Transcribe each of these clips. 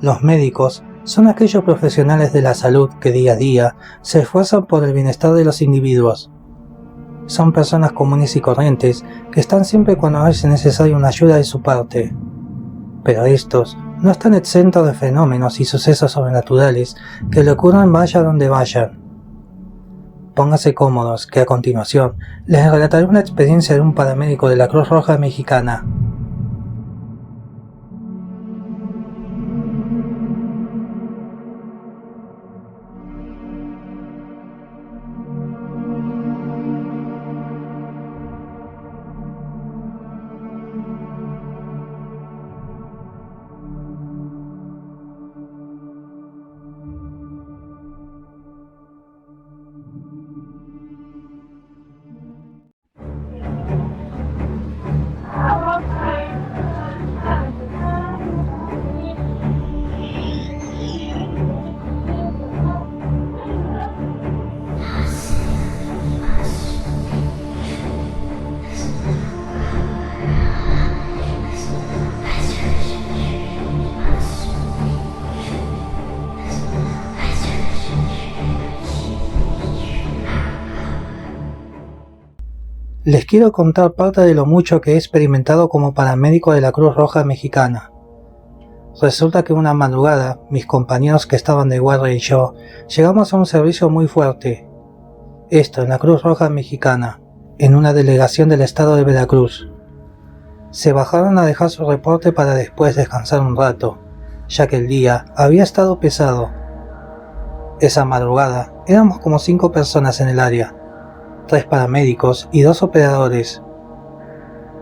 Los médicos son aquellos profesionales de la salud que día a día se esfuerzan por el bienestar de los individuos. Son personas comunes y corrientes que están siempre cuando es necesaria una ayuda de su parte. Pero estos no están exentos de fenómenos y sucesos sobrenaturales que le ocurran vaya donde vayan. Pónganse cómodos, que a continuación les relataré una experiencia de un paramédico de la Cruz Roja Mexicana. Les quiero contar parte de lo mucho que he experimentado como paramédico de la Cruz Roja Mexicana. Resulta que una madrugada, mis compañeros que estaban de guardia y yo, llegamos a un servicio muy fuerte. Esto en la Cruz Roja Mexicana, en una delegación del estado de Veracruz. Se bajaron a dejar su reporte para después descansar un rato, ya que el día había estado pesado. Esa madrugada éramos como 5 personas en el área. 3 paramédicos y 2 operadores.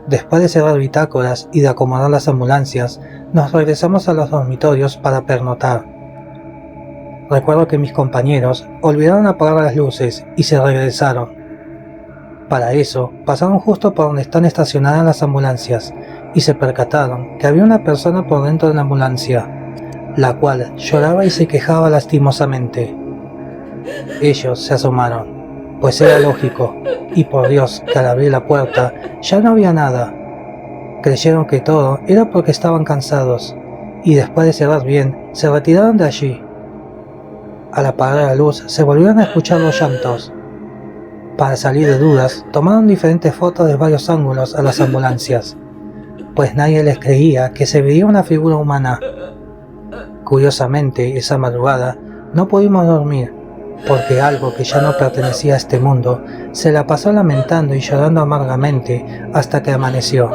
Después de cerrar bitácoras y de acomodar las ambulancias, nos regresamos a los dormitorios para pernoctar. Recuerdo que mis compañeros olvidaron apagar las luces y se regresaron. Para eso, pasaron justo por donde están estacionadas las ambulancias y se percataron que había una persona por dentro de la ambulancia, la cual lloraba y se quejaba lastimosamente. Ellos se asomaron. Pues era lógico, y por Dios que al abrir la puerta ya no había nada. Creyeron que todo era porque estaban cansados, y después de cerrar bien, se retiraron de allí. Al apagar la luz se volvieron a escuchar los llantos. Para salir de dudas, tomaron diferentes fotos de varios ángulos a las ambulancias, pues nadie les creía que se veía una figura humana. Curiosamente, esa madrugada no pudimos dormir, porque algo que ya no pertenecía a este mundo se la pasó lamentando y llorando amargamente hasta que amaneció.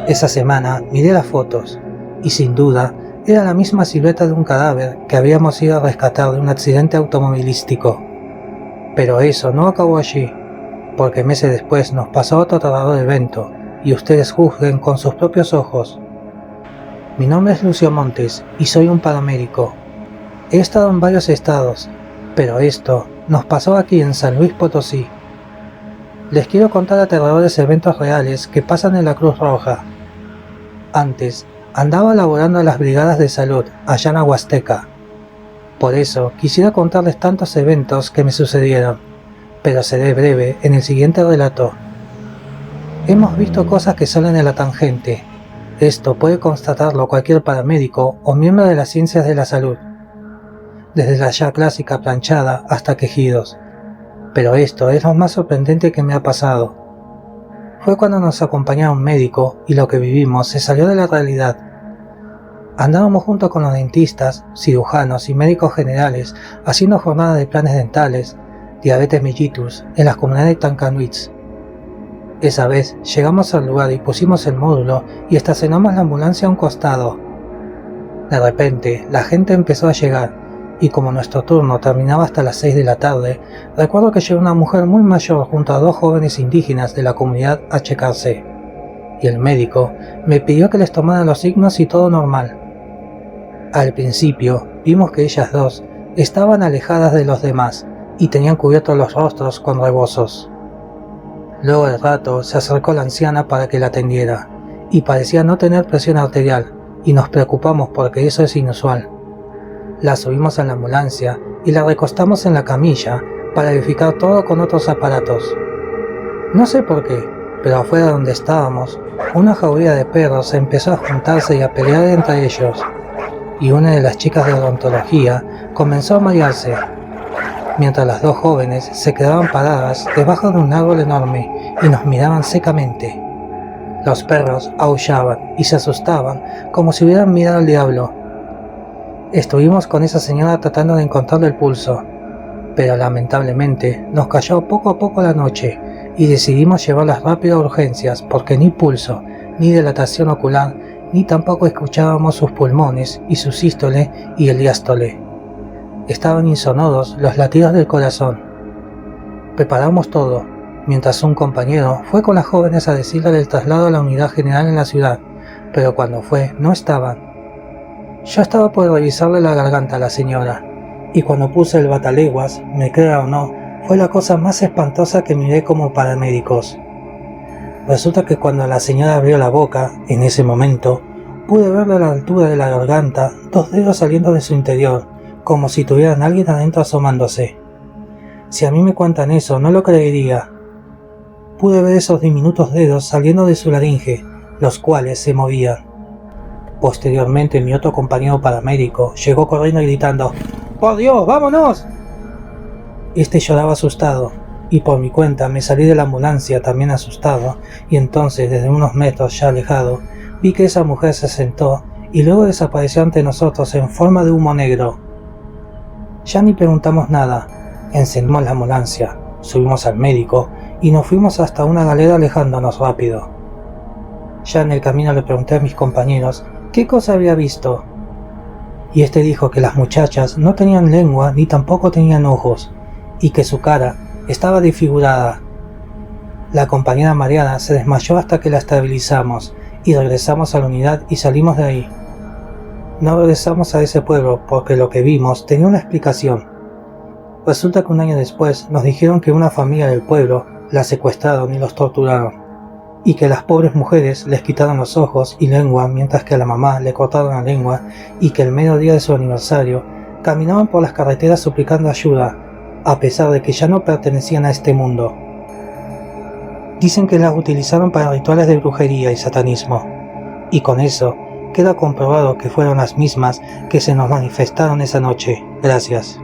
Esa semana miré las fotos, y sin duda era la misma silueta de un cadáver que habíamos ido a rescatar de un accidente automovilístico. Pero eso no acabó allí, porque meses después nos pasó otro aterrador evento, y ustedes juzguen con sus propios ojos. Mi nombre es Lucio Montes, y soy un paramédico. He estado en varios estados, pero esto nos pasó aquí en San Luis Potosí. Les quiero contar aterradores eventos reales que pasan en la Cruz Roja. Antes, andaba laborando en las brigadas de salud allá en la Huasteca. Por eso, quisiera contarles tantos eventos que me sucedieron, pero seré breve en el siguiente relato. Hemos visto cosas que salen de la tangente. Esto puede constatarlo cualquier paramédico o miembro de las ciencias de la salud. Desde la ya clásica planchada hasta quejidos. Pero esto es lo más sorprendente que me ha pasado. Fue cuando nos acompañaba un médico y lo que vivimos se salió de la realidad. Andábamos junto con los dentistas, cirujanos y médicos generales haciendo jornadas de planes dentales, diabetes mellitus, en las comunidades de Tancanwitz. Esa vez llegamos al lugar y pusimos el módulo y estacionamos la ambulancia a un costado. De repente, la gente empezó a llegar. Y como nuestro turno terminaba hasta las 6 de la tarde, recuerdo que llegó una mujer muy mayor junto a 2 jóvenes indígenas de la comunidad a checarse, y el médico me pidió que les tomara los signos y todo normal. Al principio vimos que ellas dos estaban alejadas de los demás y tenían cubiertos los rostros con rebozos. Luego de rato se acercó la anciana para que la atendiera, y parecía no tener presión arterial, y nos preocupamos porque eso es inusual. La subimos a la ambulancia y la recostamos en la camilla para verificar todo con otros aparatos. No sé por qué, pero afuera donde estábamos, una jauría de perros empezó a juntarse y a pelear entre ellos. y una de las chicas de odontología comenzó a marearse, mientras las dos jóvenes se quedaban paradas debajo de un árbol enorme y nos miraban secamente. Los perros aullaban y se asustaban como si hubieran mirado al diablo. Estuvimos con esa señora tratando de encontrarle el pulso, pero lamentablemente nos cayó poco a poco la noche y decidimos llevarlas rápido a urgencias porque ni pulso, ni dilatación ocular, ni tampoco escuchábamos sus pulmones y su sístole y el diástole. Estaban insonoros los latidos del corazón. Preparamos todo, mientras un compañero fue con las jóvenes a decirle del traslado a la unidad general en la ciudad, pero cuando fue no estaban. Yo estaba por revisarle la garganta a la señora, y cuando puse el bataleguas, me crea o no, fue la cosa más espantosa que miré como paramédicos. Resulta que cuando la señora abrió la boca, en ese momento, pude verle a la altura de la garganta 2 dedos saliendo de su interior, como si tuvieran alguien adentro asomándose. Si a mí me cuentan eso, no lo creería. Pude ver esos diminutos dedos saliendo de su laringe, los cuales se movían. Posteriormente, mi otro compañero paramédico llegó corriendo y gritando: ¡Por Dios, vámonos! Este lloraba asustado, y por mi cuenta me salí de la ambulancia también asustado, y entonces, desde unos metros ya alejado, vi que esa mujer se sentó y luego desapareció ante nosotros en forma de humo negro. Ya ni preguntamos nada, encendimos la ambulancia, subimos al médico y nos fuimos hasta una galera alejándonos rápido. Ya en el camino le pregunté a mis compañeros qué cosa había visto, y este dijo que las muchachas no tenían lengua ni tampoco tenían ojos, y que su cara estaba desfigurada. La compañera mareada se desmayó hasta que la estabilizamos, y regresamos a la unidad y salimos de ahí. No regresamos a ese pueblo porque lo que vimos tenía una explicación. Resulta que un año después nos dijeron que una familia del pueblo la secuestraron y los torturaron, y que las pobres mujeres les quitaron los ojos y lengua mientras que a la mamá le cortaron la lengua, y que el mediodía de su aniversario caminaban por las carreteras suplicando ayuda, a pesar de que ya no pertenecían a este mundo. Dicen que las utilizaron para rituales de brujería y satanismo, y con eso queda comprobado que fueron las mismas que se nos manifestaron esa noche. Gracias.